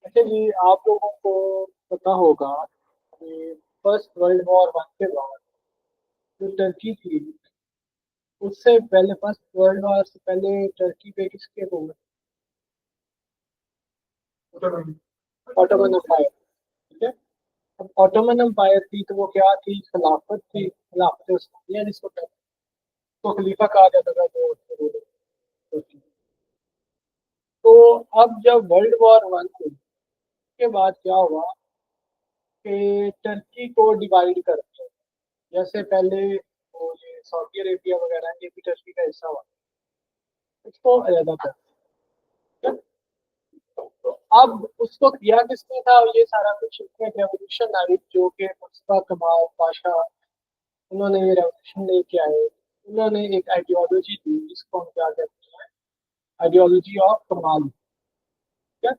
अच्छा जी, आप लोगों को पता होगा कि फर्स्ट वर्ल्ड वॉर वन के बाद जो टर्की थी, उससे पहले फर्स्ट वर्ल्ड वॉर से पहले टर्की पे किसके हुकूमत? Ottoman Empire. ठीक है। अब ऑटोमन एम्पायर थी तो वो क्या थी? खिलाफत थी, खिलाफत उस्मानिया जिसको कहते हैं। तो खलीफा कहा जाता था जो टर्की। तो अब जब वर्ल्ड वॉर वन हुई उसके बाद क्या हुआ कि टर्की को डिवाइड कर दिया। जैसे पहले वो ये सऊदी अरेबिया वगैरह ये भी टर्की का हिस्सा हुआ, उसको अलग कर दिया। तो अब उसको किया किसने था? ये सारा कुछ इसमें रेवोल्यूशन जो कि मुस्तफा कमाल पाशा, उन्होंने ये रेवोल्यूशन लेके आए। उन्होंने एक आइडियोलॉजी दी जिसको हम क्या कहते हैं, आइडियोलॉजी ऑफ कमाल। ठीक है।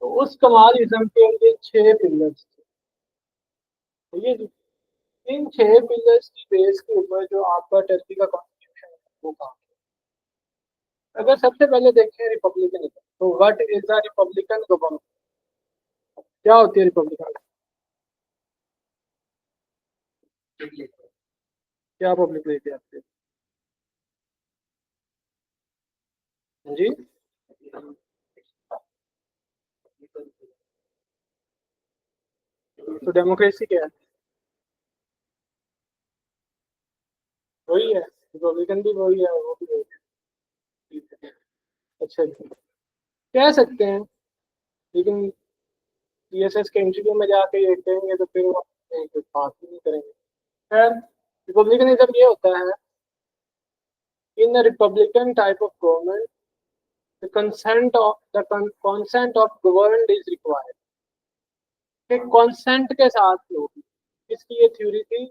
तो उस कमालिज्म के लिए 6 पिलर्स थे। ठीक है जी। इन 6 पिलर्स की बेस के ऊपर जो आपका टर्की का कॉन्स्टिट्यूशन है वो काम। अगर सबसे पहले देखें रिपब्लिकनिज्म, तो what is a Republican government? क्या होती है रिपब्लिकन? क्या पब्लिक लेके आते हैं जी? तो डेमोक्रेसी क्या है? वही है, रिपब्लिकन भी वही है, वो भी वही है। अच्छा जी, कह सकते हैं। लेकिन सीएसएस के इंटरव्यू में जाके ये कहेंगे तो फिर वो कुछ बात ही नहीं करेंगे। खैर, रिपब्लिकनिज्म ये होता है, in republican type of government the consent of governed is required. कि कंसेंट के साथ होगी। इसकी ये थ्योरी थी,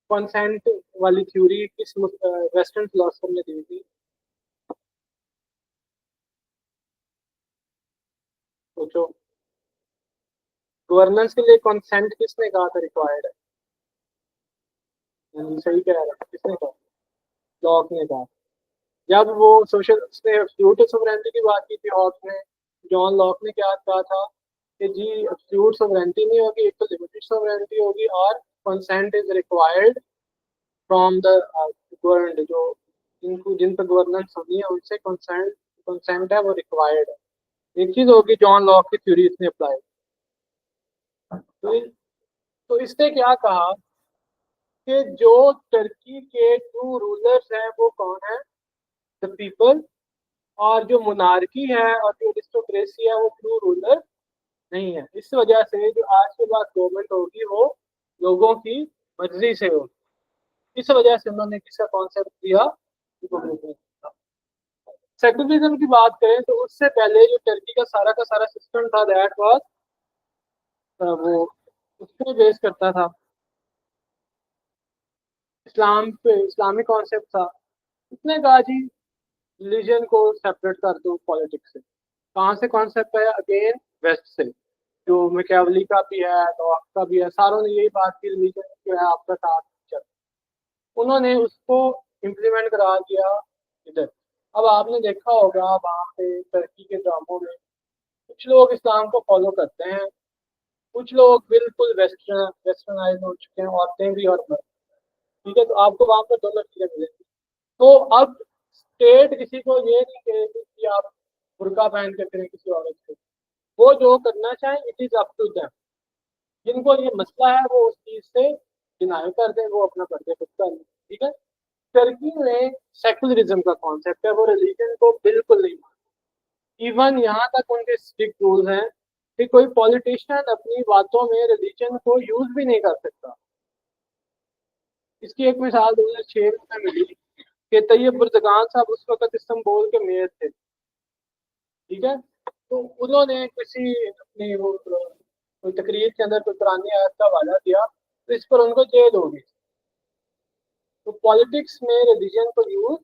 कंसेंट वाली थ्योरी किस वेस्टर्न फिलोसफर ने दी थी? सोचो। गवर्नेंस के लिए कंसेंट किसने कहा था रिक्वायर्ड है? सही कह रहा है, किसने कहा? लॉक ने कहा। जब वो सोशल उसने एब्सोल्यूट सोवरेनिटी की बात की थी हॉब्स ने, जॉन लॉक ने क्या कहा था कि जी एब्सोल्यूट सोवरेनिटी नहीं होगी, एक तो लिमिटेड सोवरेनिटी होगी और consent is required from the governed. जो जिनको जिन पर गवर्नेंस होनी है उनसे कंसेंट कंसेंट है वो रिक्वायर्ड है। एक चीज होगी, जॉन लॉक की थ्योरी इसने अप्लाई। तो, तो इसने क्या कहा कि जो टर्की के ट्रू रूलर्स हैं वो कौन है? The people. और जो मोनार्की है और जो एरिस्टोक्रेसी है वो ट्रू रूलर नहीं है। इस वजह से जो आज के बाद गवर्नमेंट होगी वो लोगों की मर्जी से होगी। इस वजह से उन्होंने किसका कॉन्सेप्ट दिया? रिपब्लिकन। सेकुलरिज्म की बात करें तो उससे पहले जो टर्की का सारा सिस्टम था दैट वाज वो उस पर बेस करता था, इस्लाम पे, इस्लामिक कॉन्सेप्ट था। उसने कहा जी रिलीजन को सेपरेट कर दो पॉलिटिक्स से। कहाँ से कॉन्सेप्ट है? अगेन वेस्ट से। जो मैकियावेली का भी है, लॉक का भी है, सारों ने यही बात की रिलीजन जो है आपका साथ चल। उन्होंने उसको इम्प्लीमेंट करा दिया इधर। अब आपने देखा होगा वहाँ पे टर्की के ड्रामों में कुछ लोग इस्लाम को फॉलो करते हैं, कुछ लोग बिल्कुल वेस्टर्नाइज हो चुके हैं, औरतें भी और मर्द। ठीक है, तो आपको वहाँ पर दोनों चीजें मिलेंगी। तो अब स्टेट किसी को ये नहीं कहेगी कि आप बुर्का पहन के फिरें किसी औरत से। वो जो करना चाहे it is up to them. जिनको ये मसला है वो उस चीज से डिनाई कर दे, वो अपना कर दे खुद का। ठीक है। टर्की में सेकुलरिज्म का कॉन्सेप्ट है, वो रिलीजन को बिल्कुल नहीं मानते। इवन यहाँ तक उनके स्ट्रिक्ट रूल्स हैं कि कोई पॉलिटिशियन अपनी बातों में रिलीजन को यूज भी नहीं कर सकता। इसकी एक मिसाल 2006 में मिली कि तैयब बुर्जगान साहब उस वक्त इस्तांबुल के मेयर थे। ठीक है। तो उन्होंने किसी अपनी वो कोई तकरीर के अंदर कोई पुरानी आयत का हवाला दिया तो इस पर उनको जेल हो गई। तो पॉलिटिक्स में रिलीजन को यूज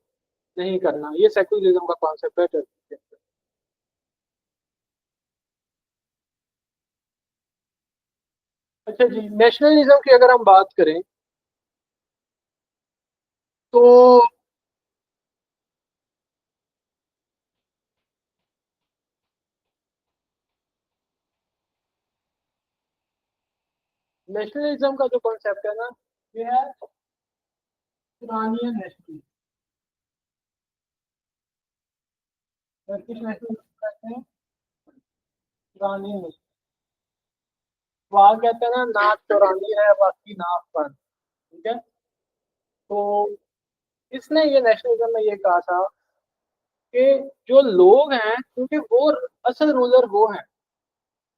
नहीं करना, ये सेकुलरिज्म का कॉन्सेप्ट है टर्की के अंदर। अच्छा जी, नेशनलिज्म की अगर हम बात करें तो नेशनलिज्म का जो कॉन्सेप्ट है ना, ये है ईरानियन नेशनलिज्म। टर्किश नेशनलिज्म कहते हैं ईरानियन नेशनलिज्म। वहाँ कहते हैं ना, नाक चौरानी है बाकी नाक पर। ठीक है। तो इसने ये नेशनलिज्म में ये कहा था कि जो लोग हैं, क्योंकि वो असल रूलर वो हैं,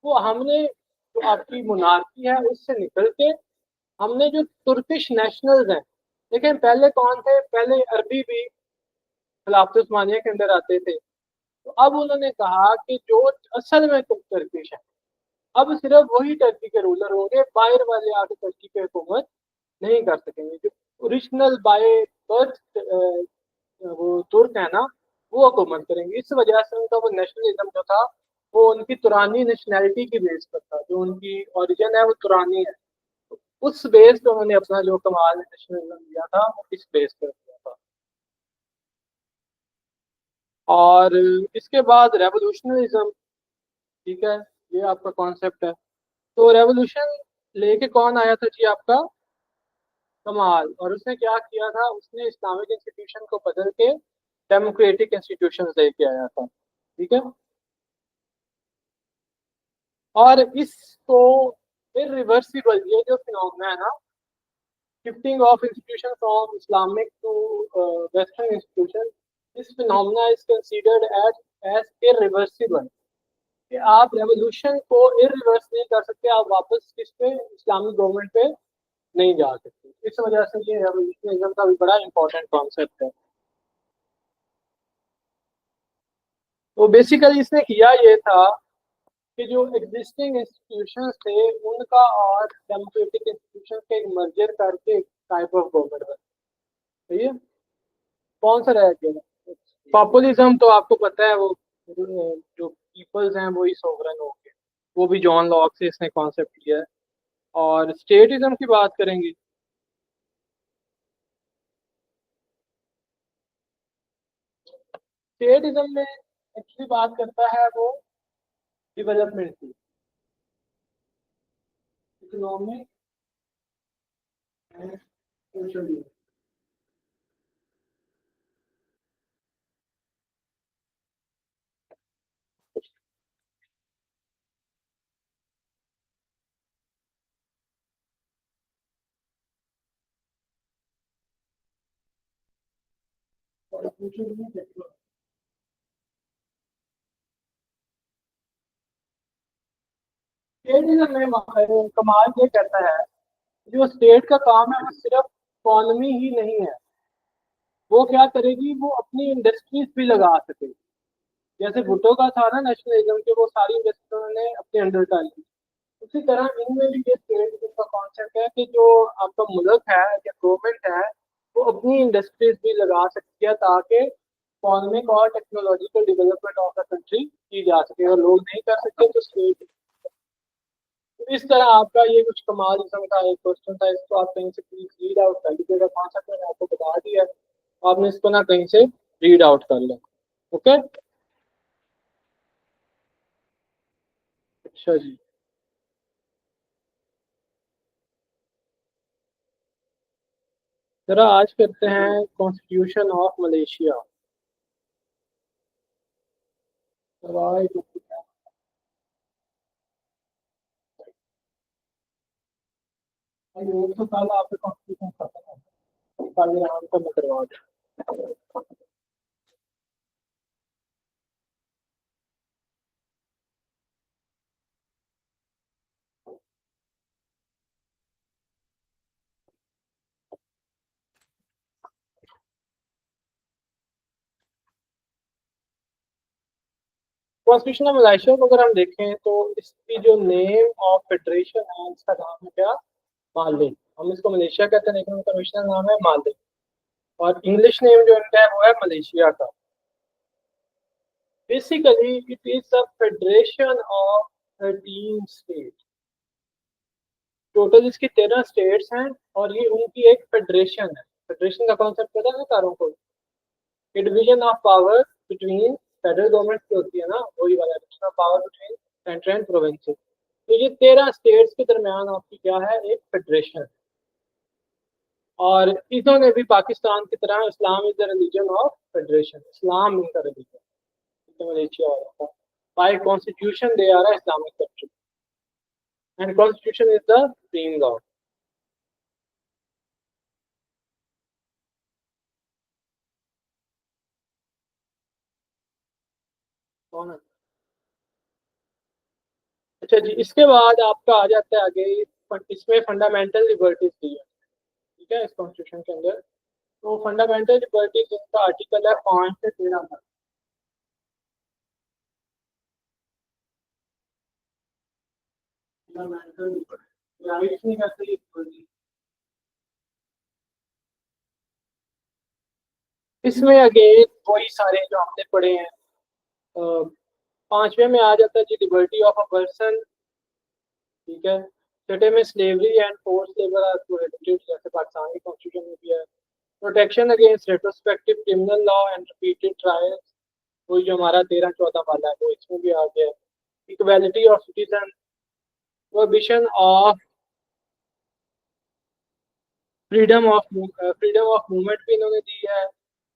वो हमने जो आपकी मोनार्की है उससे निकल के हमने जो तुर्किश नेशनल्स हैं, लेकिन पहले कौन थे, पहले अरबी भी खिलाफत उस्मानिया के अंदर आते थे। तो अब उन्होंने कहा कि जो असल में तुम टर्किश है, अब सिर्फ वही टर्की के रूलर होंगे, बाहर वाले आके टर्की पे हुकूमत नहीं कर सकेंगे। जो ओरिजिनल बाय बर्थ वो तुर्क है ना, वो हुकूमत करेंगे। इस वजह से उनका वो नेशनलिज्म जो था, वो उनकी तुरानी नेशनैलिटी की बेस पर था। जो उनकी ओरिजिन है वो तुरानी है। तो उस बेस पे उन्होंने अपना जो कमाल नेशनलिज्म दिया था, वो इस बेस पर दिया था। और इसके बाद रेवोल्यूशनलिज्म। ठीक है, ये आपका कॉन्सेप्ट है। तो रेवोल्यूशन लेके कौन आया था जी, आपका कमाल। और उसने क्या किया था, उसने इस्लामिक इंस्टीट्यूशन को बदल के डेमोक्रेटिक इंस्टीट्यूशन लेके आया था। ठीक है। और इसको इरिवर्सिबल, ये जो फिनोमेना है ना, shifting of institution from Islamic to western institution, इस phenomena is considered as as irreversible. कि आप रेवोल्यूशन को इरिवर्स नहीं कर सकते, आप वापस किस पे, इस्लामिक गवर्नमेंट पे नहीं जा सकते। इस वजह से ये रेवोल्यूशनिज्म का भी बड़ा इंपॉर्टेंट कॉन्सेप्ट है। तो बेसिकली इसने किया ये था कि जो एग्जिस्टिंग इंस्टीट्यूशंस थे उनका और डेमोक्रेटिक इंस्टीट्यूशन के एक मर्जर करके टाइप ऑफ गवर्नमेंट बना। सही है। कौन सा रह गया पॉपुलिज्म, तो आपको पता है वो जो पीपल्स हैं वही सोवरन हो गए। वो भी जॉन लॉक से इसने कॉन्सेप्ट लिया है। और स्टेटिज्म की बात करेंगे। स्टेटिज्म में एक्चुअली बात करता है वो डेवलपमेंट की, इकोनॉमिक एंड सोशल। स्टेटिज्म में कमाल ये कहता है, जो स्टेट का काम है वो सिर्फ इकोनॉमी ही नहीं है। वो क्या करेगी, वो अपनी इंडस्ट्रीज भी लगा सके। जैसे भुट्टो का था ना नेशनलिज्म के, वो सारी इंडस्ट्री ने अपने अंडर डाल ली। उसी तरह इनमें भी ये स्टेट का कॉन्सेप्ट है कि जो आपका मुल्क है या गवर्नमेंट है, वो अपनी इंडस्ट्रीज भी लगा सकती है, ताकि इकोनॉमिक और technological development of the country की जा सके। और लोग नहीं कर सकते तो स्टेट। तो इस तरह आपका ये कुछ कमाल किस्म का एक क्वेश्चन था। इसको आप कहीं से प्लीज रीड आउट कर लीजिएगा। कॉन्सेप्ट मैंने आपको बता दिया है, आपने इसको ना कहीं से रीड आउट कर लें। ओके। अच्छा जी। जरा आज करते हैं कॉन्स्टिट्यूशन ऑफ मलेशिया। राइट। एक तो साल आपके कॉन्स्टिट्यूशन खत्म है, कल यहाँ पे मैं करवा दूँ। कॉन्स्टिट्यूशन ऑफ मलेशिया को अगर हम देखें तो इसकी जो नेम ऑफ फेडरेशन है, इसका नाम है क्या, माले। हम इसको मलेशिया कहते हैं, लेकिन उनका मिशनल नाम है माले। और इंग्लिश नेम जो उनका है वो है मलेशिया का। Basically it is a federation of 13 state. Total इसकी 13 स्टेट्स हैं, और ये उनकी एक फेडरेशन है। फेडरेशन का कॉन्सेप्ट पता है ना सारों को, कि division of power between federal government की होती है ना, वही वाला division of power between central and provinces. तो ये 13 स्टेट्स के दरमियान आपकी क्या है, एक फेडरेशन। और इन्होंने भी पाकिस्तान की तरह Islam is the religion of federation, Islam इनका रिलीजन मलेशिया वाला था। By constitution they are Islamic country and constitution is the supreme law. कौन है? अच्छा जी, इसके बाद आपका आ जाता है आगे, इसमें फंडामेंटल लिबर्टीज दी है, ठीक है, इस कॉन्स्टिट्यूशन के अंदर। तो फंडामेंटल लिबर्टीज इनका आर्टिकल है 5 से 13 तक। फंडामेंटल राइट्स नहीं करते लिबर्टी। इसमें अगेन वही सारे जो हमने पढ़े हैं। अ, 5वें में आ जाता है जी लिबर्टी ऑफ अ पर्सन, ठीक है। छठे में slavery and force labour are prohibited, जैसे पाकिस्तान के कॉन्स्टिट्यूशन में भी है। Protection against retrospective criminal law and repeated trials, वही जो हमारा 13-14 वाला है वो इसमें भी आ गया है। Equality of citizen, prohibition of freedom of movement भी इन्होंने दी है।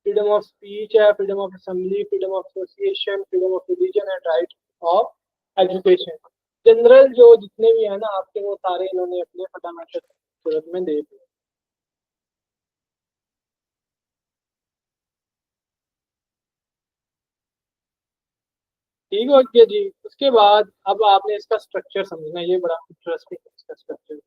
फ्रीडम ऑफ स्पीच है, freedom of assembly, freedom of association, freedom of religion and right of education. General जो जितने भी है ना आपके, वो सारे इन्होंने अपने फंडामेंटल सूरत में दे दिए। ठीक हो गया जी। उसके बाद अब आपने इसका स्ट्रक्चर समझना है, ये बड़ा इंटरेस्टिंग है इसका स्ट्रक्चर।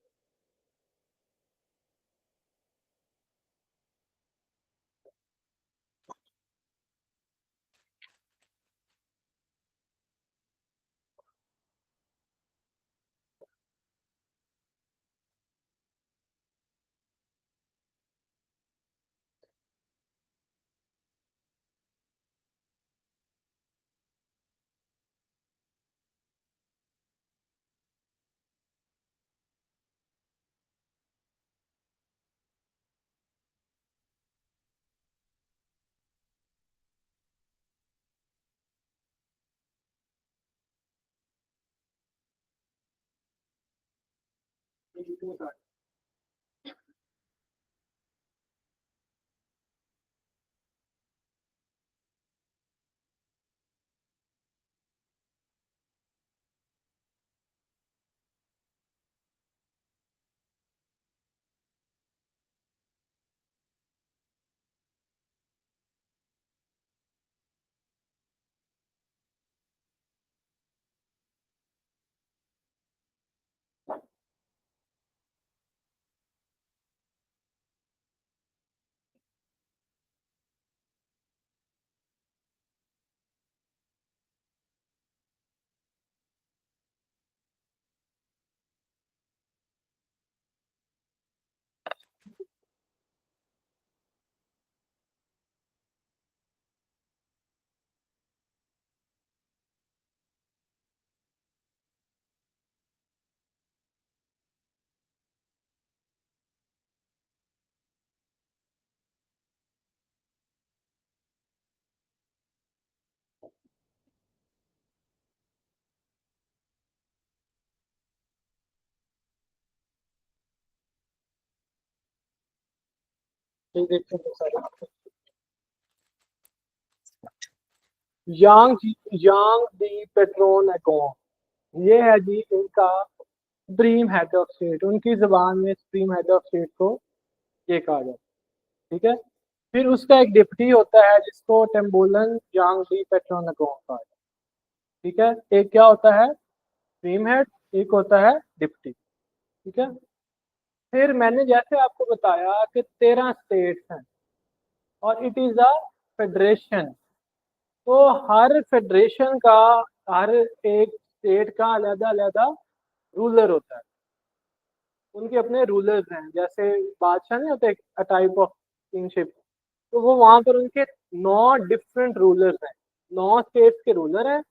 ये देखते हैं सारे। यांग यांग दी पेट्रोन अकोन, ये है जी इनका सुप्रीम हेड ऑफ स्टेट। उनकी जबान में सुप्रीम हेड ऑफ स्टेट को ये कहा जाता है, ठीक है। फिर उसका एक डिप्टी होता है जिसको टेम्बोलन यांग दी पेट्रोन अकोन कहा जाता है, ठीक है। एक क्या होता है, सुप्रीम हेड, एक होता है डिप्टी, ठीक है। फिर मैंने जैसे आपको बताया कि 13 स्टेट्स हैं और इट इज अ फेडरेशन। तो हर फेडरेशन का, हर एक स्टेट का अलग अलग रूलर होता है, उनके अपने रूलर्स हैं। जैसे बादशाह नहीं होते, अ टाइप ऑफ किंगशिप, तो वो वहां पर उनके 9 डिफरेंट रूलर्स हैं। 9 स्टेट्स के रूलर हैं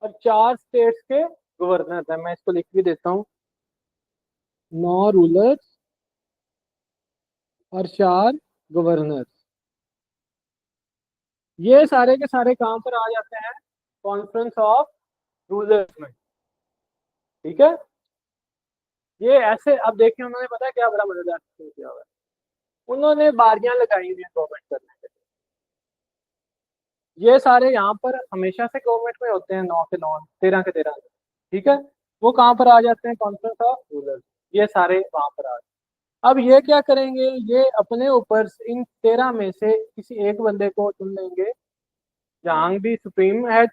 और 4 स्टेट्स के गवर्नर हैं। मैं इसको लिख भी देता हूँ, 9 रूलर्स और 4 गवर्नर। ये सारे के सारे कहाँ पर आ जाते हैं, कॉन्फ्रेंस ऑफ रूलर्स में, ठीक है। ये ऐसे अब देखिए उन्होंने पता है क्या बड़ा मजेदार system किया हुआ है। उन्होंने बारियां लगाई हुई हैं गवर्नमेंट करने के लिए। ये सारे यहाँ पर हमेशा से गवर्नमेंट में होते हैं, 9 के 9, 13 के 13। ठीक है, वो कहाँ पर आ जाते हैं, कॉन्फ्रेंस ऑफ रूलर। ये सारे वहां पर आ जाते हैं। अब ये क्या करेंगे, ये अपने ऊपर इन 13 में से किसी एक बंदे को चुन लेंगे, जहां भी सुप्रीम हेड,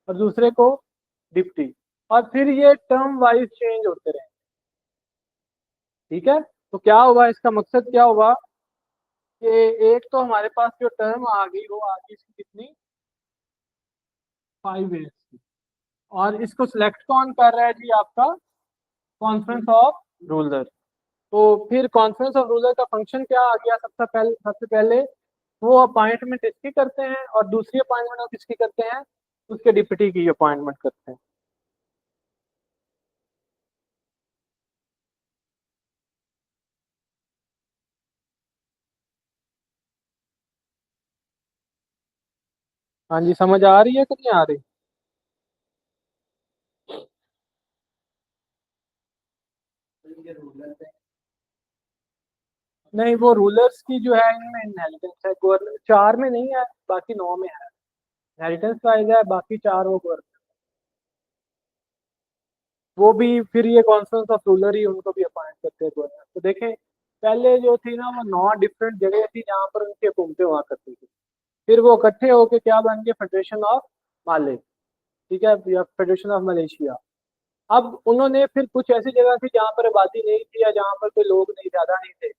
और दूसरे को डिप्टी। और फिर ये टर्म वाइज चेंज होते रहे। ठीक है, तो क्या हुआ, इसका मकसद क्या हुआ कि एक तो हमारे पास जो टर्म आ गई वो आ गई इसकी कितनी, 5 ईयर्स की। और इसको सिलेक्ट कौन कर रहा है जी, आपका कॉन्फ्रेंस ऑफ रूलर। तो फिर कॉन्फ्रेंस ऑफ रूलर का फंक्शन क्या आ गया, सबसे पहले वो अपॉइंटमेंट इसकी करते हैं, और दूसरी अपॉइंटमेंट वो किसकी करते हैं, उसके डिप्टी की अपॉइंटमेंट करते हैं। हाँ जी, समझ आ रही है कि नहीं आ रही? नहीं, वो रूलर्स की जो है इनमें इनहेरिटेंस है, गवर्नमेंट 4 में नहीं है, बाकी 9 में है। इनहेरिटेंस वाइज है, बाकी 4 वो गवर्नमेंट। वो भी फिर ये कॉन्फ्रेंस ऑफ रूलर ही उनको भी अपॉइंट करते हैं गवर्नर। तो देखें, पहले जो थी ना वो 9 डिफरेंट जगह थी जहाँ पर उनकी हुकूमतें हुआ करती थी। फिर वो इकट्ठे होके क्या बन गए, फेडरेशन ऑफ माले। ठीक है, या फेडरेशन ऑफ मलेशिया। अब उन्होंने फिर कुछ ऐसी जगह थी जहाँ पर आबादी नहीं थी, या जहाँ पर कोई लोग नहीं, ज्यादा नहीं थे।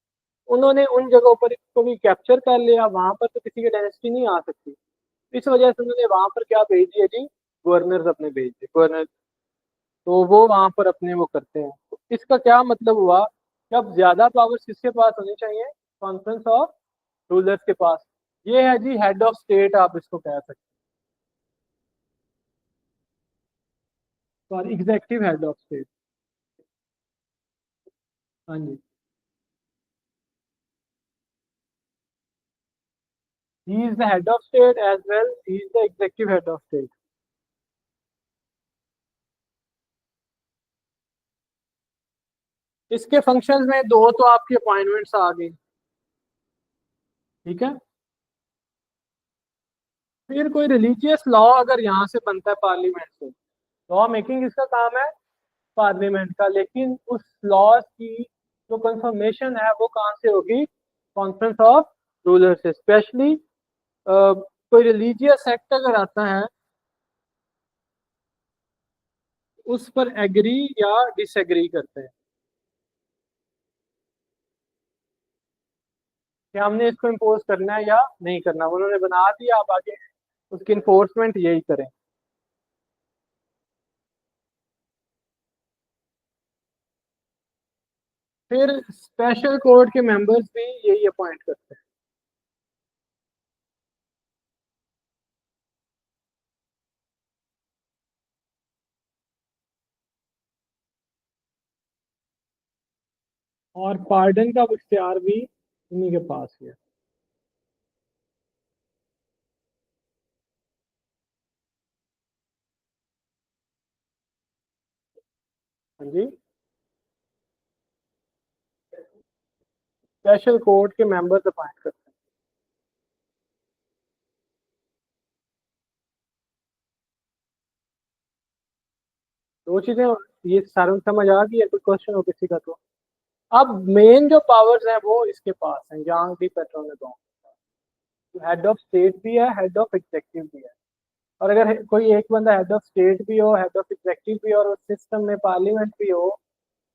उन्होंने उन जगहों पर इसको भी कैप्चर कर लिया, वहां पर तो किसी की डायनेस्टी नहीं आ सकती। इस वजह से उन्होंने वहां पर क्या भेज दिया जी, गवर्नर्स अपने भेज दिए, गवर्नर। तो वो वहां पर अपने वो करते हैं। तो इसका क्या मतलब हुआ कि अब ज्यादा पावर्स किसके पास होनी चाहिए, कॉन्फ्रेंस ऑफ रूलर्स के पास। ये है जी हेड ऑफ स्टेट, आप इसको कह सकते हैं, और एग्जेक्टिव हेड ऑफ स्टेट। हाँ जी, he is the head of state as well, he is the executive head of state. इसके फंक्शंस में दो तो आपकी अपॉइंटमेंट्स आ गई। ठीक है, फिर कोई रिलीजियस लॉ अगर यहाँ से बनता है पार्लियामेंट से, लॉ मेकिंग इसका काम है पार्लियामेंट का, लेकिन उस लॉ की जो कंफर्मेशन है वो कहाँ से होगी, कॉन्फ्रेंस ऑफ रूलर से। स्पेशली कोई रिलीजियस एक्ट अगर आता है, उस पर एग्री या डिसएग्री करते हैं कि हमने इसको इम्पोज करना है या नहीं करना। उन्होंने बना दिया, आप आगे उसकी इन्फोर्समेंट यही करें। फिर स्पेशल कोर्ट के मेंबर्स भी यही अपॉइंट करते हैं। और पार्डन का इख्तियार भी उन्हीं के पास ही है। हाँ जी, स्पेशल कोर्ट के मेंबर्स अपॉइंट करते हैं। दो चीजें, ये सारे समझ आ गई है, कोई क्वेश्चन हो किसी का तो। अब मेन जो पावर्स हैं वो इसके पास हैं, जहां भी पेट्रोल में दो, हेड ऑफ स्टेट भी है, हेड ऑफ एग्जेक्टिव भी है। और अगर कोई एक बंदा हेड ऑफ स्टेट भी हो, हेड ऑफ एग्जेक्टिव भी हो, और उस सिस्टम में पार्लियामेंट भी हो,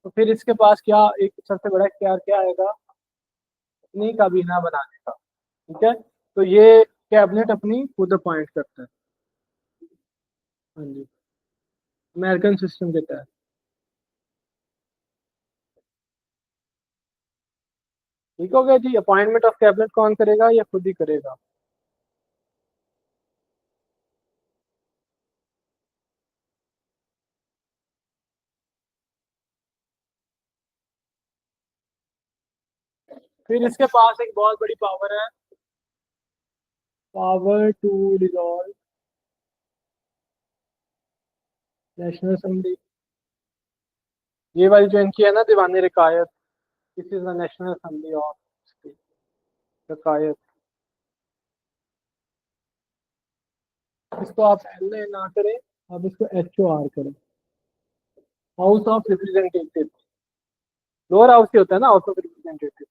तो फिर इसके पास क्या एक सबसे बड़ा इख्तियार क्या आएगा, अपनी काबीना बनाने का। ठीक है, तो ये कैबिनेट अपनी खुद अपॉइंट करता है। हाँ जी, अमेरिकन सिस्टम के तहत। ठीक हो गया जी, अपॉइंटमेंट ऑफ कैबिनेट कौन करेगा या खुद ही करेगा? फिर इसके पास एक बहुत बड़ी पावर है, power to dissolve national assembly. ये वाली जो इनकी है ना Dewan Rakyat, this is the national assembly of Rakyat. इसको आप एल ए ना करें, आप इसको एच ओ आर करें, house of representative. Lower house ही होता है ना house of representative.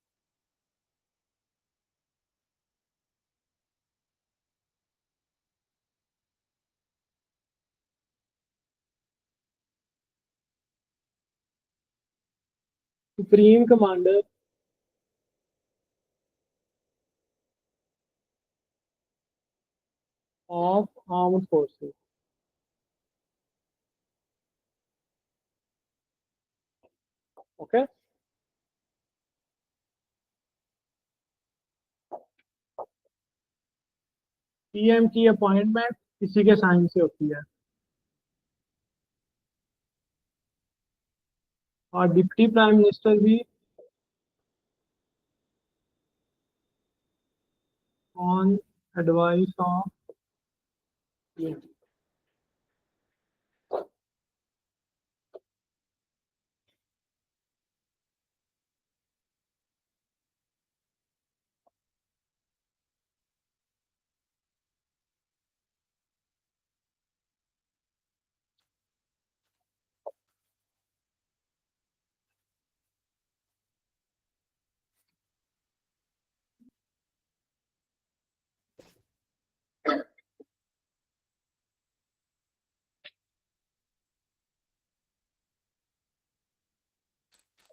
Supreme commander of armed forces. Okay, PM की अपॉइंटमेंट किसी के साइन से होती है, और डिप्टी प्राइम मिनिस्टर भी ऑन एडवाइस ऑफ।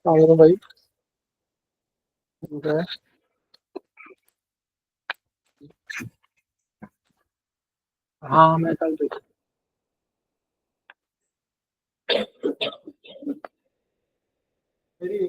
भाई ठीक है। हाँ मैं कल देख। मेरी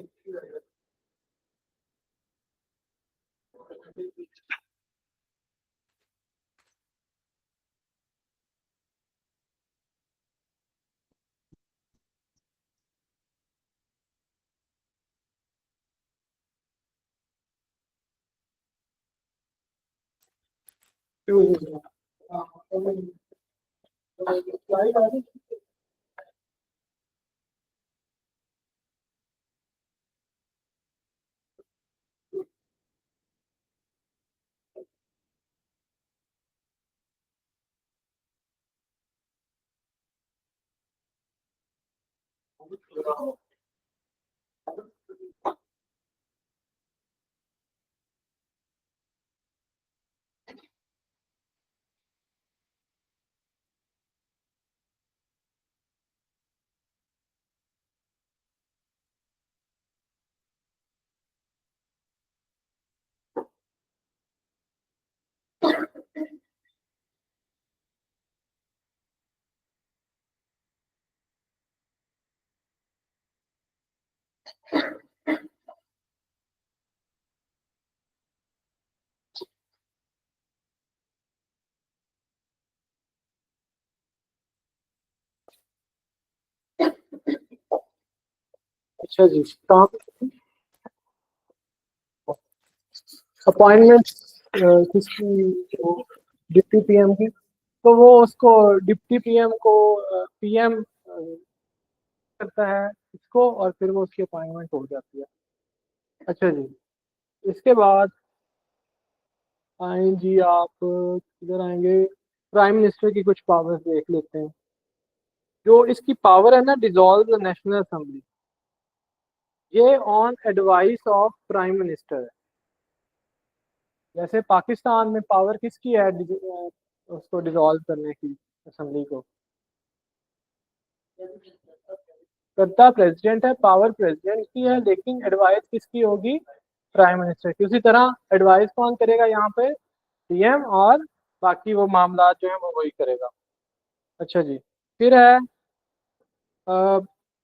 अच्छा जी, कहाँ अपॉइंटमेंट किसकी, वो डिप्टी पीएम की, तो वो उसको डिप्टी पीएम को पीएम करता है इसको, और फिर वो उसकी अपॉइंटमेंट हो जाती है। अच्छा जी, इसके बाद आए जी आप किधर आएंगे, प्राइम मिनिस्टर की कुछ पावर्स देख लेते हैं। जो इसकी पावर है ना डिसॉल्व द नेशनल असेंबली, ये on advice of prime minister है। जैसे पाकिस्तान में पावर किसकी है उसको डिसॉल्व करने की, असेंबली को करता प्रेसिडेंट है, पावर प्रेसिडेंट की है, लेकिन एडवाइस किसकी होगी, प्राइम मिनिस्टर की। उसी तरह एडवाइस कौन करेगा यहाँ पे, पीएम, और बाकी वो मामला जो है वो वही करेगा। अच्छा जी, फिर है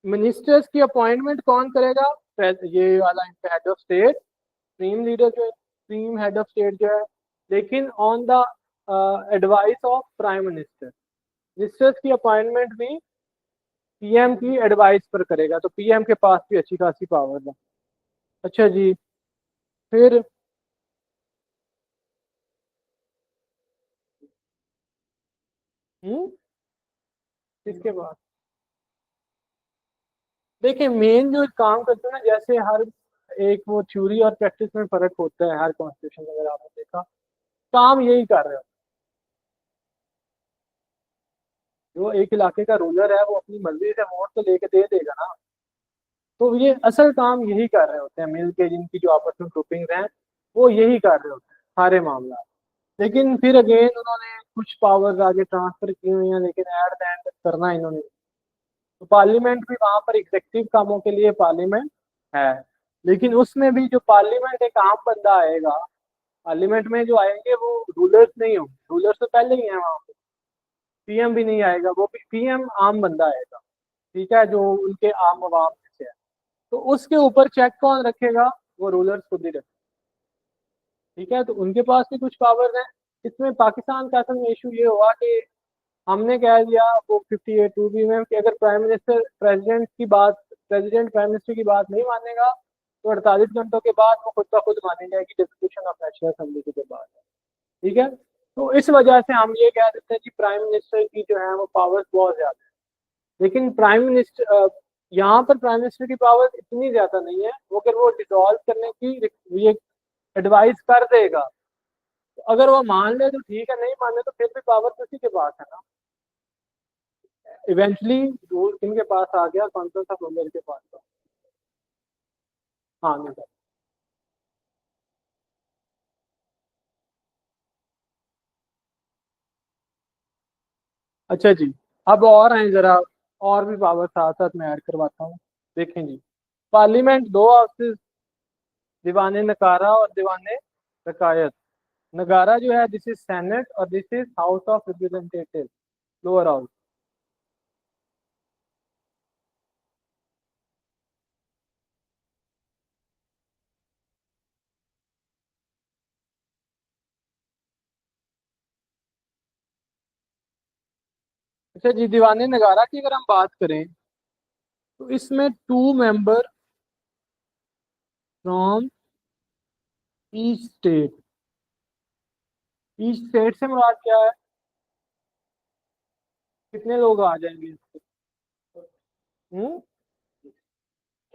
मिनिस्टर्स की अपॉइंटमेंट कौन करेगा, ये वाला head of state, supreme leader जो है, सुप्रीम हेड ऑफ स्टेट जो है, लेकिन on the advice of prime minister. Ministers की अपॉइंटमेंट भी पीएम की एडवाइस पर करेगा, तो पीएम के पास भी अच्छी खासी पावर है। अच्छा जी, फिर हम्म, इसके बाद देखिए मेन जो काम करते हैं ना, जैसे हर एक वो थ्योरी और प्रैक्टिस में फर्क होता है हर कॉन्स्टिट्यूशन में, अगर आपने देखा काम यही कर रहे हो। जो एक इलाके का रूलर है वो अपनी मर्जी से वोट तो लेके दे देगा ना। तो ये असल काम यही कर रहे होते हैं, मिल के जिनकी जो आपस में ग्रुपिंग हैं वो यही कर रहे होते हैं सारे मामला। लेकिन फिर अगेन उन्होंने कुछ पावर्स आगे ट्रांसफर की हुई हैं, लेकिन एट द एंड करना इन्होंने। तो पार्लियामेंट भी वहां पर एग्जेक्टिव कामों के लिए पार्लियामेंट है, लेकिन उसमें भी जो पार्लियामेंट एक आम बंदा आएगा, पार्लियामेंट में जो आएंगे वो रूलर्स नहीं होंगे, रूलर्स तो पहले ही हैं वहां पे। पीएम भी नहीं आएगा, वो भी पीएम आम बंदा आएगा, ठीक है, जो उनके आम आवाम में से है। तो उसके ऊपर चेक कौन रखेगा? वो रूलर्स खुद ही रखेगा, ठीक है। तो उनके पास भी कुछ पावर्स हैं। इसमें पाकिस्तान का असल में इशू ये हुआ कि हमने कह दिया वो 58(2)B में कि अगर prime minister president prime minister की बात नहीं मानेगा तो 48 घंटों के बाद वो खुद ब खुद मानी जाएगी, डिसोल्यूशन ऑफ नेशनल असेंबली के बाद, ठीक है। तो इस वजह से हम ये कह देते हैं कि प्राइम मिनिस्टर की जो है वो पावर्स बहुत ज्यादा है। लेकिन प्राइम मिनिस्टर यहाँ पर प्राइम मिनिस्टर की पावर्स इतनी ज्यादा नहीं है, वो अगर वो डिसॉल्व करने की ये एडवाइस कर देगा, तो अगर वो मान ले तो ठीक है, नहीं माने तो फिर भी पावर तो उसी के पास है ना। इवेंचुअली रूल किनके पास आ गया? कॉन्फ्रेंस ऑफ रूलर के पास था। हाँ नहीं सर। अच्छा जी, अब और हैं जरा, और भी पावर साथ साथ में ऐड करवाता हूँ। देखें जी, पार्लियामेंट दो हाउसेस, दीवाने नकारा और दीवाने रकायत। नगारा जो है दिस इज सेनेट और this is house of representative, lower house. अच्छा जी, दीवाने नगारा की अगर हम बात करें तो इसमें 2 member from each state. Each state से मुराद क्या है? कितने लोग आ जाएंगे इससे?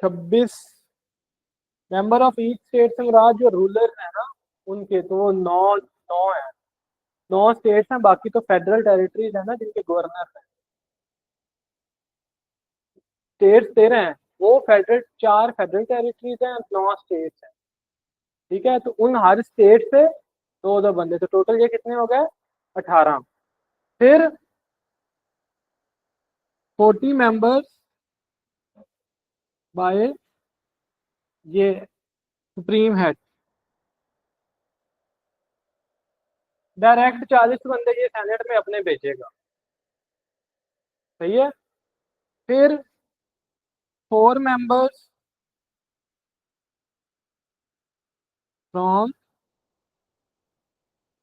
26 मेंबर ऑफ ईच स्टेट से मुराद जो रूलर है ना उनके, तो वो नौ नौ है। 9 स्टेट्स हैं, बाकी तो फेडरल टेरिटरीज है ना जिनके गवर्नर हैं। स्टेट्स 13 हैं, वो फेडरल 4 फेडरल टेरिटरीज हैं, 9 स्टेट्स हैं, ठीक है। तो उन हर स्टेट से दो दो बंदे, तो टोटल ये कितने हो गए? 18। फिर 40 मेंबर्स बाय ये सुप्रीम हेड। डायरेक्ट 40 बंदे ये सेनेट में अपने भेजेगा, सही है। फिर 4 members from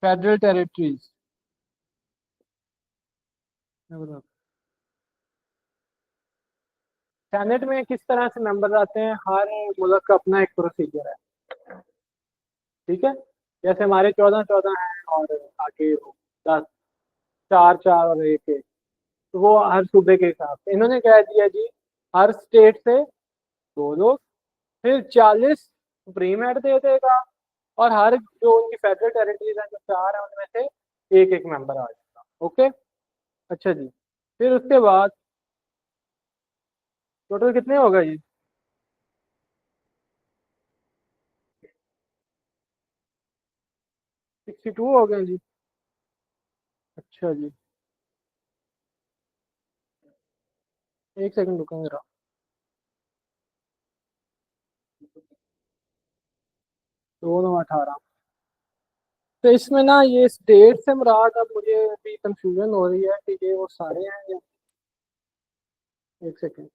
federal territories. Senate में किस तरह से मेंबर आते हैं, हर मुल्क का अपना एक प्रोसीजर है, ठीक है। जैसे हमारे 14-14 हैं और आगे 10, 4-4 और एक एक, तो वो हर सूबे के हिसाब से इन्होंने कह दिया जी हर स्टेट से दो लोग, फिर 40 सुप्रीम हेड दे देगा, और हर जो उनकी फेडरल टेरिटरीज हैं जो 4 है उनमें से एक एक मेंबर आ जाएगा, ओके। अच्छा जी, फिर उसके बाद टोटल कितने होगा जी? 62 हो गए जी। अच्छा जी, एक सेकंड रुकेंगे जरा। 2 9 18। तो इसमें ना ये स्टेट से मुराद, अब मुझे अभी कंफ्यूजन हो रही है कि ये वो सारे हैं या, एक सेकंड।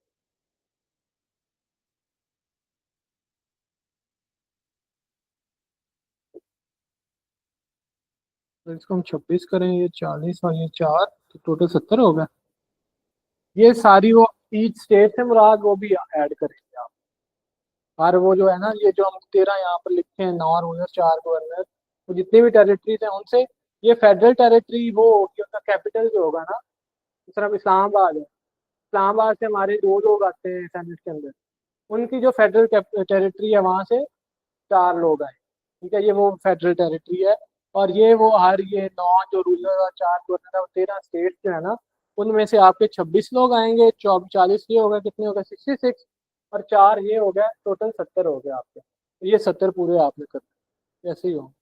तो इसको हम 26 करें, ये 40 और ये 4, तो टोटल 70 हो गया। ये सारी वो ईच स्टेट से मुराद वो भी ऐड करेंगे आप। और वो जो है ना, ये जो हम 13 यहाँ पर लिखे हैं, 9 रूलर 4 गवर्नर, वो जितनी भी टेरिटरीज हैं उनसे, ये फेडरल टेरिटरी वो होगी, उनका कैपिटल जो होगा ना, सिर्फ इस्लामाबाद है, इस्लामाबाद से हमारे 2 लोग आते हैं सेनेट के अंदर, उनकी जो फेडरल टेरिटरी है वहाँ से 4 लोग आए। ठीक है, ये वो फेडरल टेरिटरी है। और ये वो हर ये 9 जो रूलर और 4 गवर्नर, 13 स्टेट जो है ना, उनमें से आपके 26 लोग आएंगे, 40 ये हो गए, कितने हो गए, 66। और 4 ये हो गए, टोटल 70 हो गए आपके। तो ये 70 पूरे आपने कर, ऐसे ही हो।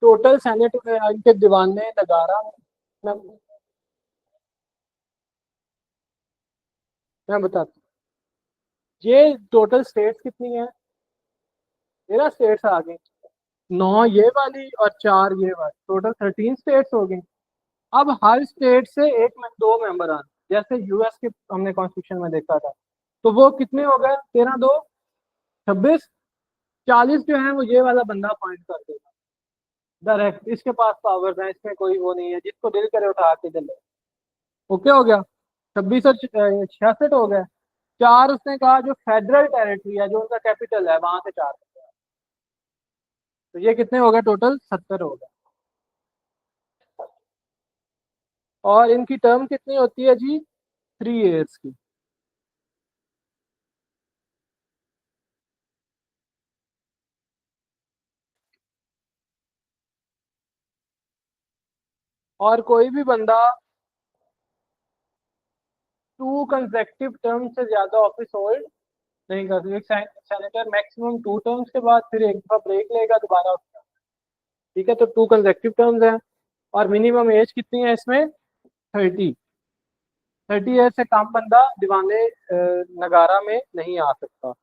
टोटल सेनेट में इनके दीवान ने नगारा मैं मैं बताता हूँ। ये टोटल स्टेट्स कितनी है, 13 स्टेट्स आ गई। 9 ये वाली और 4 ये वाली, टोटल 13 स्टेट्स हो गई। अब हर स्टेट से एक में 2 मेंबर आने, जैसे यूएस के हमने कॉन्स्टिट्यूशन में देखा था। तो वो कितने हो गए, 13 2 26। 40 जो है वो ये वाला बंदा अपॉइंट कर देगा डायरेक्ट, इसके पास पावर्स है, इसमें कोई वो नहीं है, जिसको दिल करे उठा के चले। ओके हो गया, 26 और 66 हो गए। 4 उसने कहा जो फेडरल टेरिटरी है, जो उनका कैपिटल है, वहां से 4। तो ये कितने हो गए, टोटल 70 हो गए। और इनकी टर्म कितनी होती है जी, 3 इयर्स की। और कोई भी बंदा 2 कंसेक्टिव टर्म से ज्यादा ऑफिस होल्ड नहीं कर सकता। एक सेनेटर मैक्सिमम 2 टर्म्स के बाद फिर एक दफा ब्रेक लेगा दोबारा। ठीक है, तो 2 कंसेक्टिव टर्म्स हैं। और मिनिमम एज कितनी है इसमें, 30। 30 ईयर से कम बंदा दीवाने नगारा में नहीं आ सकता।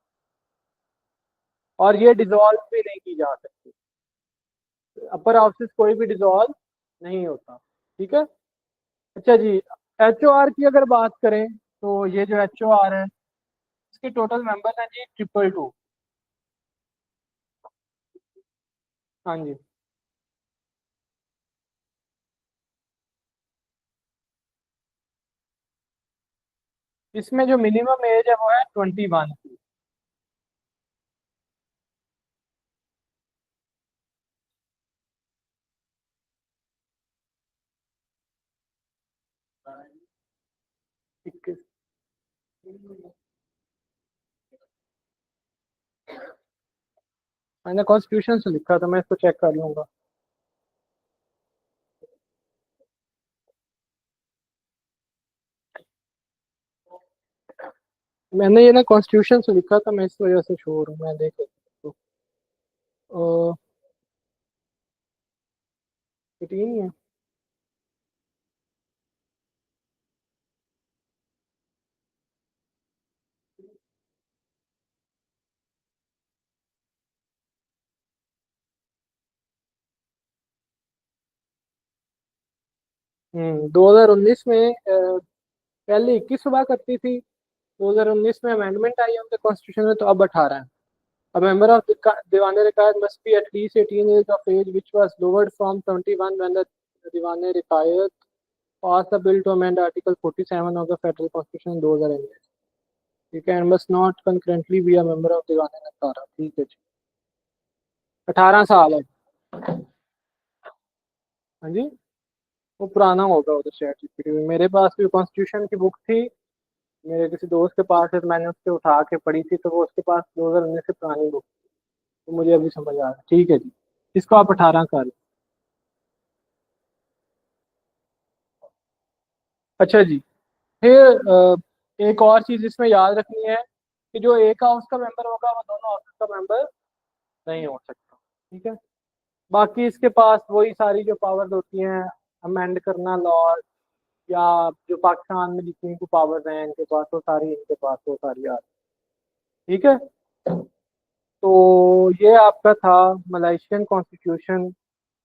और ये डिसॉल्व भी नहीं की जा सकती, अपर हाउसेस कोई भी डिसॉल्व नहीं होता। ठीक है। अच्छा जी, HOR की अगर बात करें, तो ये जो HOR है, इसके टोटल मेंबर हैं जी 222। हाँ जी। इसमें जो मिनिमम एज है वो है 21 की। इक्कीस। मैंने कॉन्स्टिट्यूशन से लिखा था, मैं इसको चेक कर लूंगा। मैंने ये ना कॉन्स्टिट्यूशन से लिखा था, मैं इस वजह से श्योर हूँ, मैं देख लेता हूँ। 18 ही है। 2019 में पहले 21 हुआ करती थी। 2019 में अमेंडमेंट आई है उनके कॉन्स्टिट्यूशन में, तो अब 18 है। A member of the Diwane Rikayat must be at least 18 years of age, which was lowered from 21 when the Diwane Rikayat passed a bill to amend Article 47 of the Federal Constitution in 2008. You can must not concurrently be a member of Diwane Rikayat। ठीक है जी, 18 साल है। हाँ जी, वो पुराना होगा उधर chat GPT में। मेरे पास भी कॉन्स्टिट्यूशन की बुक थी, मेरे किसी दोस्त के पास है, तो मैंने उससे उठा के पढ़ी थी, तो वो उसके पास 2019 से पुरानी बुक, तो मुझे अभी समझ आ रहा है। ठीक है जी, इसको आप 18 कर लें। अच्छा जी, फिर एक और चीज इसमें याद रखनी है कि जो एक हाउस का मेंबर होगा वो दोनों हाउस का मेंबर नहीं हो सकता। ठीक है। बाकी इसके पास वही सारी जो पावर्स होती हैं, अमेंड करना लॉ, या जो पाकिस्तान में जितनी भी पावर्स हैं इनके पास, वो सारी इनके पास वो सारी आ। ठीक है। तो ये आपका था मलेशियन कॉन्स्टिट्यूशन।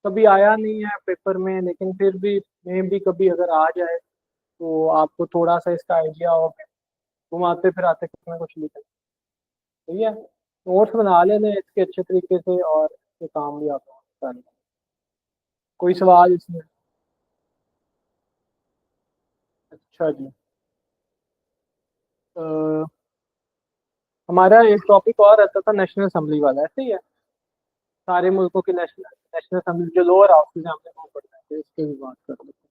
कभी आया नहीं है पेपर में, लेकिन फिर भी मे भी कभी अगर आ जाए तो आपको थोड़ा सा इसका आइडिया हो, घुमाते फिराते कुछ ना कुछ लिखना। ठीक है, नोट्स बना लेने इसके अच्छे तरीके से, और इसके काम भी आप कर लें। कोई सवाल इसमें? अच्छा जी, अ, हमारा एक टॉपिक और रहता था नेशनल असेंबली वाला, ऐसे ही है। सारे मुल्कों की नेशनल नेशनल असेंबली जो लोअर हाउसेज हैं हमने वो पढ़ना है, तो इसके भी बात कर लेते हैं।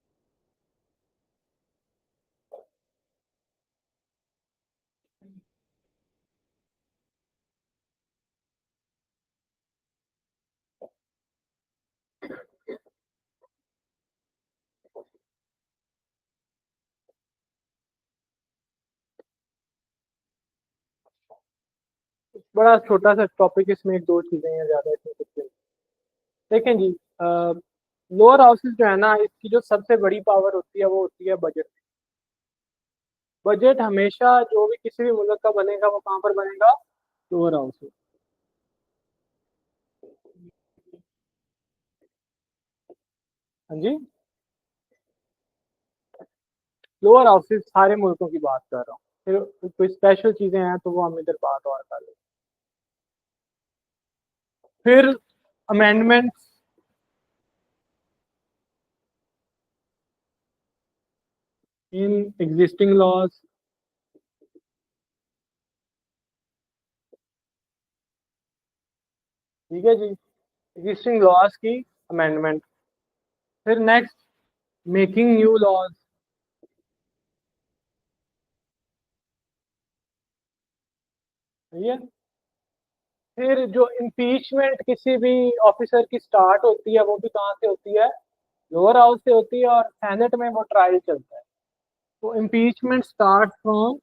बड़ा छोटा सा टॉपिक, इसमें एक दो चीजें हैं, ज्यादा इसमें कुछ नहीं। देखें जी, लोअर हाउसेज जो है ना, इसकी जो सबसे बड़ी पावर होती है वो होती है बजट। बजट हमेशा जो भी किसी भी मुल्क का बनेगा वो कहाँ पर बनेगा? Lower houses. हाँ जी, लोअर हाउसेज सारे मुल्कों की बात कर रहा हूँ। फिर कोई स्पेशल चीजें हैं तो वो हम इधर बात और कर लेंगे। फिर अमेंडमेंट इन एग्जिस्टिंग लॉज। ठीक है जी, एग्जिस्टिंग लॉज की अमेंडमेंट। फिर नेक्स्ट, मेकिंग न्यू लॉज। ठीक है। फिर जो इम्पीचमेंट किसी भी ऑफिसर की स्टार्ट होती है वो भी कहाँ से होती है? लोअर हाउस से होती है, और सेनेट में वो ट्रायल चलता है। तो इम्पीचमेंट स्टार्ट फ्रॉम।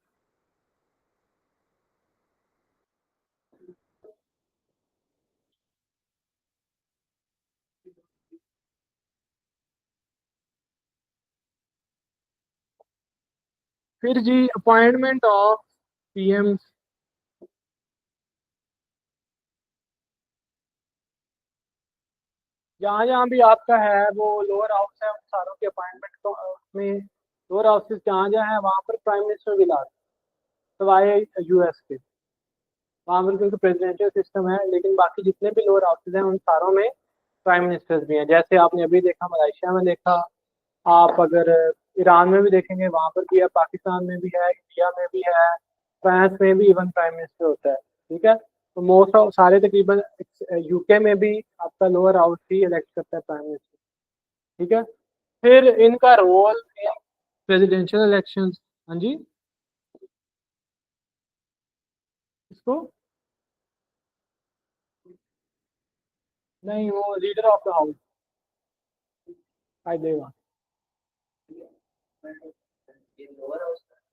फिर जी, अपॉइंटमेंट ऑफ पीएम। जहाँ जहाँ भी आपका है वो लोअर हाउस है, उन सारों के अपॉइंटमेंट को में लोअर हाउसेज जहाँ जहाँ है वहाँ पर प्राइम मिनिस्टर भी लाते हैं, सवाए यूएस के। वहाँ पर क्योंकि प्रेसिडेंशियल सिस्टम है, लेकिन बाकी जितने भी लोअर हाउसेज हैं उन सारों में प्राइम मिनिस्टर्स भी हैं। जैसे आपने अभी देखा मलेशिया में देखा, आप अगर ईरान में भी देखेंगे वहाँ पर भी है, पाकिस्तान में भी है, इंडिया में भी है, फ्रांस में भी इवन प्राइम मिनिस्टर होता है। ठीक है। तो मोस्ट ऑफ सारे तकरीबन, यूके में भी आपका लोअर हाउस ही इलेक्ट करता है प्राइम मिनिस्टर। ठीक है। फिर इनका रोल इन प्रेसिडेंशियल इलेक्शंस। हाँ जी, इसको नहीं, वो लीडर ऑफ द हाउस आई देगा।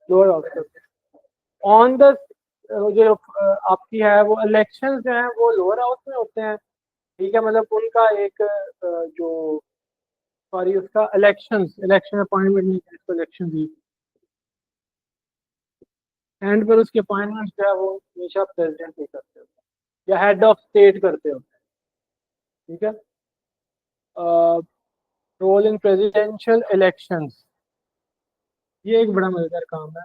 लोअर हाउस ऑन द, जो आपकी है वो इलेक्शंस जो है वो लोअर हाउस में होते हैं। ठीक है, मतलब उनका एक जो, सॉरी, उसका इलेक्शंस, इलेक्शन अपॉइंटमेंट नहीं है, इसको इलेक्शन दी। एंड पर उसकी अपॉइंटमेंट जो है वो हमेशा प्रेसिडेंट ही करते होते हैं या हेड ऑफ स्टेट करते होते हैं। ठीक है। रोल इन प्रेसिडेंशियल इलेक्शंस, ये एक बड़ा मजेदार काम है।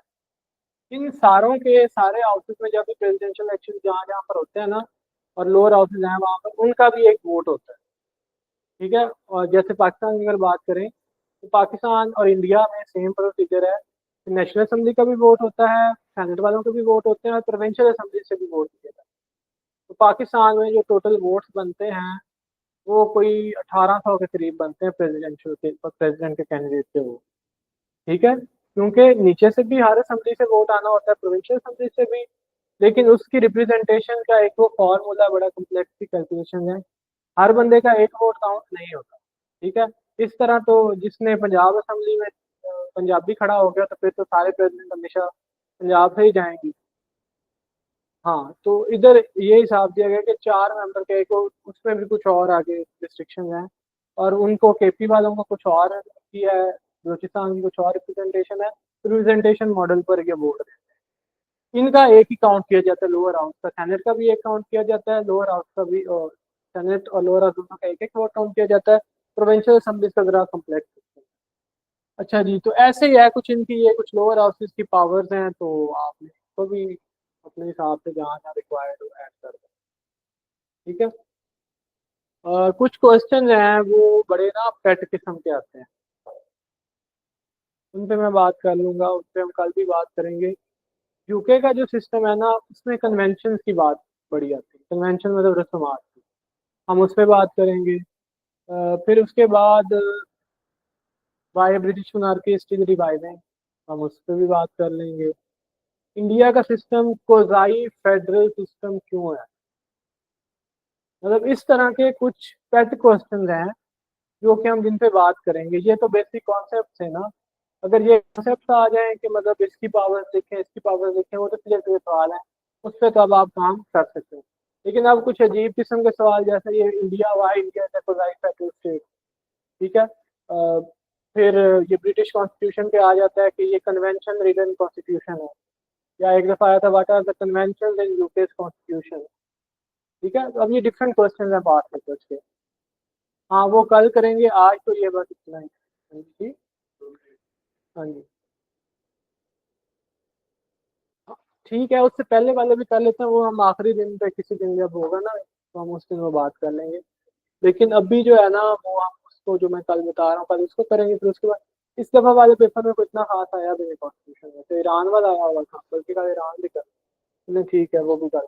इन सारों के सारे हाउसेस में जब भी प्रेसिडेंशियल इलेक्शन जहाँ जहाँ पर होते हैं ना, और लोअर हाउसेज हैं वहाँ पर उनका भी एक वोट होता है। ठीक है। और जैसे पाकिस्तान की अगर बात करें तो पाकिस्तान और इंडिया में सेम प्रोसीजर है। नेशनल असेंबली का भी वोट होता है, सेनेट वालों के भी वोट होते हैं, और प्रोविंशियल असेंबली से भी वोट दिया जाता है। तो पाकिस्तान में जो टोटल वोट्स बनते हैं वो कोई 1800 के करीब बनते हैं प्रेसिडेंशियल के, प्रेसिडेंट के कैंडिडेट के वो। ठीक है, क्योंकि नीचे से भी हर असेंबली से वोट आना होता है, प्रोविंशियल असेंबली से भी। लेकिन उसकी रिप्रेजेंटेशन का एक वो फॉर्मूला, बड़ा कम्प्लेक्स की कैलकुलेशन है। हर बंदे का एक वोट काउंट नहीं होता। ठीक है। इस तरह तो जिसने पंजाब असेंबली में पंजाबी खड़ा हो गया तो फिर तो सारे प्रेसिडेंट हमेशा पंजाब से ही जाएंगी। हाँ, तो इधर ये हिसाब दिया गया कि 4 मेंबर के को, उसमें भी कुछ और आगे रिस्ट्रिक्शन हैं, और उनको केपी वालों को कुछ और की है, बलूचिस्तान की कुछ और रिप्रेजेंटेशन है। रिप्रेजेंटेशन मॉडल पर ये बोर्ड है। इनका एक ही काउंट किया जाता है, लोअर हाउस का, सेनेट का भी एक काउंट किया जाता है, लोअर हाउस का भी, और सेनेट और लोअर हाउस दोनों का एक एक वोट काउंट किया जाता है। प्रोविंशियल असेंबली का जरा कम्प्लेक्स। अच्छा जी, तो ऐसे ही है कुछ इनकी, ये कुछ लोअर हाउसेस की पावर्स हैं, तो आपने इसको भी अपने हिसाब से जहाँ जहाँ रिक्वायर्ड हो ऐड कर दें। ठीक है। कुछ क्वेश्चन हैं वो बड़े ना पेट किस्म के आते हैं, उन पे मैं बात कर लूंगा, उन पे हम कल भी बात करेंगे। यूके का जो सिस्टम है ना, उसमें कन्वेंशन की बात बड़ी आती है, कन्वेंशन मतलब रस्मात की। हम उस पर बात करेंगे। फिर उसके बाद why British monarchy still reviving, हम उस पर भी बात कर लेंगे। इंडिया का सिस्टम कोजाई फेडरल सिस्टम क्यों है? मतलब इस तरह के कुछ पेट क्वेश्चन हैं जो कि हम जिन पे बात करेंगे। ये तो बेसिक कॉन्सेप्ट है ना। अगर ये कॉन्सेप्ट आ जाए कि मतलब इसकी पावर देखें, इसकी पावर देखें, वो तो सीधे सीधे सवाल है। उस पर तो अब आप काम कर सकते हो। लेकिन अब कुछ अजीब किस्म के सवाल, जैसे ये India why India right federal state, ठीक है। फिर ये ब्रिटिश कॉन्स्टिट्यूशन पे आ जाता है कि ये कन्वेंशन रिटन कॉन्स्टिट्यूशन है। या एक दफा आया था, what are the convention in UK constitution. ठीक है, तो अब ये डिफरेंट क्वेश्चन है पार्ट पेपर्स के। हाँ वो कल करेंगे, आज तो ये बस इतना ही। हाँ जी। हाँ जी। ठीक है, उससे पहले वाले भी कर लेते हैं, वो हम आखिरी दिन पे किसी दिन जब होगा ना तो हम उस दिन वो बात कर लेंगे। लेकिन अभी जो है ना, वो हम उसको जो मैं कल बता रहा हूँ कल उसको करेंगे, फिर उसके बाद इस दफा वाले पेपर में कुछ इतना खास आया भी नहीं कॉन्स्टिट्यूशन में, तो ईरान वाला आया हुआ था, बल्कि कल ईरान भी कर। ठीक है, वो भी कर